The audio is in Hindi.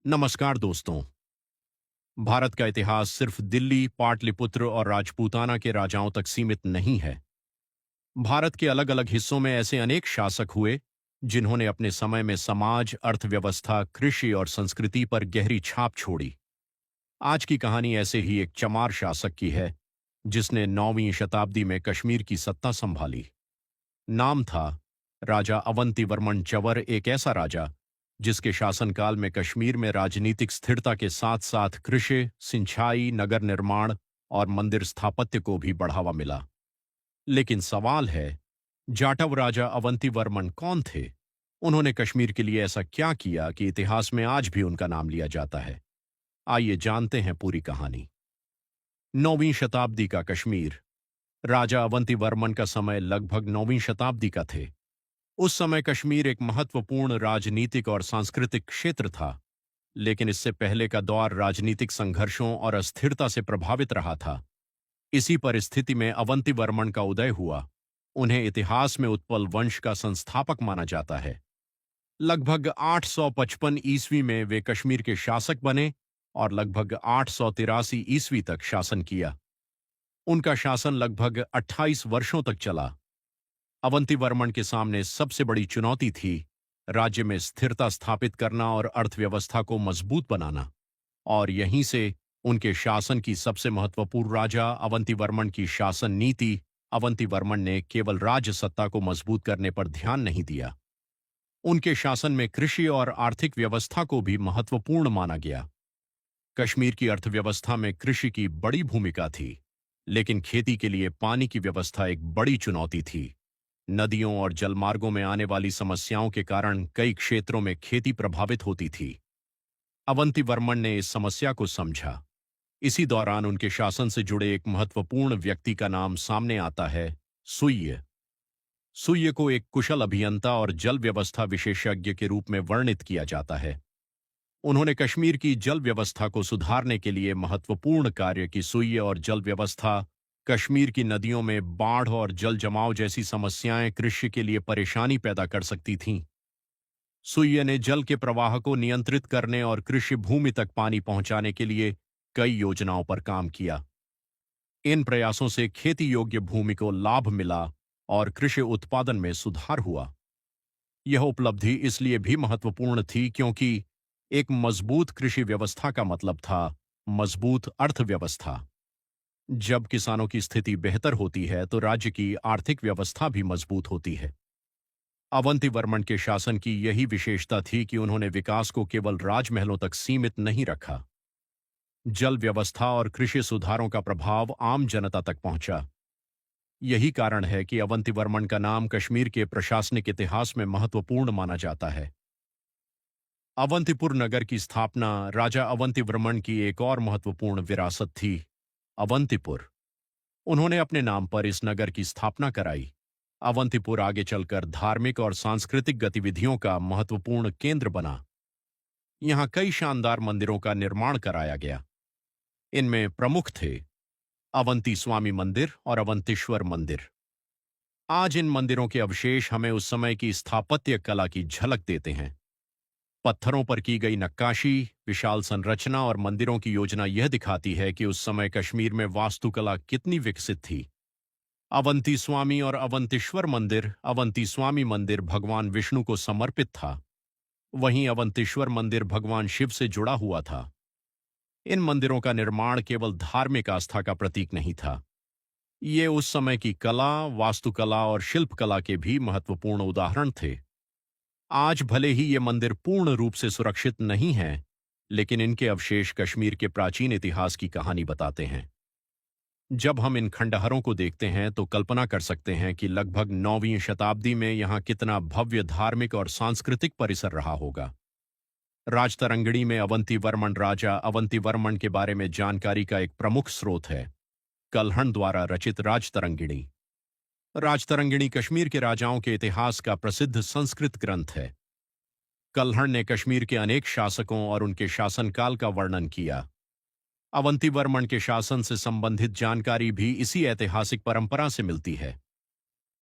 नमस्कार दोस्तों। भारत का इतिहास सिर्फ दिल्ली, पाटलिपुत्र और राजपूताना के राजाओं तक सीमित नहीं है। भारत के अलग अलग हिस्सों में ऐसे अनेक शासक हुए जिन्होंने अपने समय में समाज, अर्थव्यवस्था, कृषि और संस्कृति पर गहरी छाप छोड़ी। आज की कहानी ऐसे ही एक चमार शासक की है जिसने 9वीं शताब्दी में कश्मीर की सत्ता संभाली। नाम था राजा अवंतीवर्मन चंवर, एक ऐसा राजा जिसके शासनकाल में कश्मीर में राजनीतिक स्थिरता के साथ साथ कृषि, सिंचाई, नगर निर्माण और मंदिर स्थापत्य को भी बढ़ावा मिला। लेकिन सवाल है, जाटव राजा अवंतीवर्मन कौन थे? उन्होंने कश्मीर के लिए ऐसा क्या किया कि इतिहास में आज भी उनका नाम लिया जाता है? आइए जानते हैं पूरी कहानी। 9वीं शताब्दी का कश्मीर। राजा अवंतीवर्मन का समय लगभग 9वीं शताब्दी का थे। उस समय कश्मीर एक महत्वपूर्ण राजनीतिक और सांस्कृतिक क्षेत्र था, लेकिन इससे पहले का दौर राजनीतिक संघर्षों और अस्थिरता से प्रभावित रहा था। इसी परिस्थिति में अवंतीवर्मन का उदय हुआ। उन्हें इतिहास में उत्पल वंश का संस्थापक माना जाता है। लगभग 855 ईस्वी में वे कश्मीर के शासक बने और लगभग 883 ईस्वी तक शासन किया। उनका शासन लगभग 28 वर्षों तक चला। अवंतीवर्मन के सामने सबसे बड़ी चुनौती थी राज्य में स्थिरता स्थापित करना और अर्थव्यवस्था को मजबूत बनाना। और यहीं से उनके शासन की सबसे महत्वपूर्ण राजा अवंतीवर्मन की शासन नीति। अवंतीवर्मन ने केवल राज्य सत्ता को मजबूत करने पर ध्यान नहीं दिया। उनके शासन में कृषि और आर्थिक व्यवस्था को भी महत्वपूर्ण माना गया। कश्मीर की अर्थव्यवस्था में कृषि की बड़ी भूमिका थी, लेकिन खेती के लिए पानी की व्यवस्था एक बड़ी चुनौती थी। नदियों और जलमार्गों में आने वाली समस्याओं के कारण कई क्षेत्रों में खेती प्रभावित होती थी। अवंतीवर्मन ने इस समस्या को समझा। इसी दौरान उनके शासन से जुड़े एक महत्वपूर्ण व्यक्ति का नाम सामने आता है, सुय्य। सुय्य को एक कुशल अभियंता और जल व्यवस्था विशेषज्ञ के रूप में वर्णित किया जाता है। उन्होंने कश्मीर की जल व्यवस्था को सुधारने के लिए महत्वपूर्ण कार्य की। सुय्य और जल व्यवस्था। कश्मीर की नदियों में बाढ़ और जल जमाव जैसी समस्याएं कृषि के लिए परेशानी पैदा कर सकती थीं। सुय्य ने जल के प्रवाह को नियंत्रित करने और कृषि भूमि तक पानी पहुंचाने के लिए कई योजनाओं पर काम किया। इन प्रयासों से खेती योग्य भूमि को लाभ मिला और कृषि उत्पादन में सुधार हुआ। यह उपलब्धि इसलिए भी महत्वपूर्ण थी क्योंकि एक मजबूत कृषि व्यवस्था का मतलब था मजबूत अर्थव्यवस्था। जब किसानों की स्थिति बेहतर होती है तो राज्य की आर्थिक व्यवस्था भी मजबूत होती है। अवंतीवर्मन के शासन की यही विशेषता थी कि उन्होंने विकास को केवल राजमहलों तक सीमित नहीं रखा। जल व्यवस्था और कृषि सुधारों का प्रभाव आम जनता तक पहुंचा। यही कारण है कि अवंतीवर्मन का नाम कश्मीर के प्रशासनिक इतिहास में महत्वपूर्ण माना जाता है। अवंतीपुर नगर की स्थापना राजा अवंतीवर्मन की एक और महत्वपूर्ण विरासत थी, अवंतीपुर। उन्होंने अपने नाम पर इस नगर की स्थापना कराई। अवंतीपुर आगे चलकर धार्मिक और सांस्कृतिक गतिविधियों का महत्वपूर्ण केंद्र बना। यहां कई शानदार मंदिरों का निर्माण कराया गया। इनमें प्रमुख थे अवंती स्वामी मंदिर और अवंतेश्वर मंदिर। आज इन मंदिरों के अवशेष हमें उस समय की स्थापत्य कला की झलक देते हैं। पत्थरों पर की गई नक्काशी, विशाल संरचना और मंदिरों की योजना यह दिखाती है कि उस समय कश्मीर में वास्तुकला कितनी विकसित थी। अवंती स्वामी और अवंतेश्वर मंदिर। अवंती स्वामी मंदिर भगवान विष्णु को समर्पित था, वहीं अवंतेश्वर मंदिर भगवान शिव से जुड़ा हुआ था। इन मंदिरों का निर्माण केवल धार्मिक आस्था का प्रतीक नहीं था, ये उस समय की कला, वास्तुकला और शिल्पकला के भी महत्वपूर्ण उदाहरण थे। आज भले ही ये मंदिर पूर्ण रूप से सुरक्षित नहीं हैं, लेकिन इनके अवशेष कश्मीर के प्राचीन इतिहास की कहानी बताते हैं। जब हम इन खंडहरों को देखते हैं तो कल्पना कर सकते हैं कि लगभग 9वीं शताब्दी में यहाँ कितना भव्य धार्मिक और सांस्कृतिक परिसर रहा होगा। राजतरंगिणी में अवंतीवर्मन। राजा अवंतीवर्मन के बारे में जानकारी का एक प्रमुख स्रोत है कल्हण द्वारा रचित राजतरंगिणी। राजतरंगिणी कश्मीर के राजाओं के इतिहास का प्रसिद्ध संस्कृत ग्रंथ है। कल्हण ने कश्मीर के अनेक शासकों और उनके शासनकाल का वर्णन किया। अवंतीवर्मन के शासन से संबंधित जानकारी भी इसी ऐतिहासिक परंपरा से मिलती है।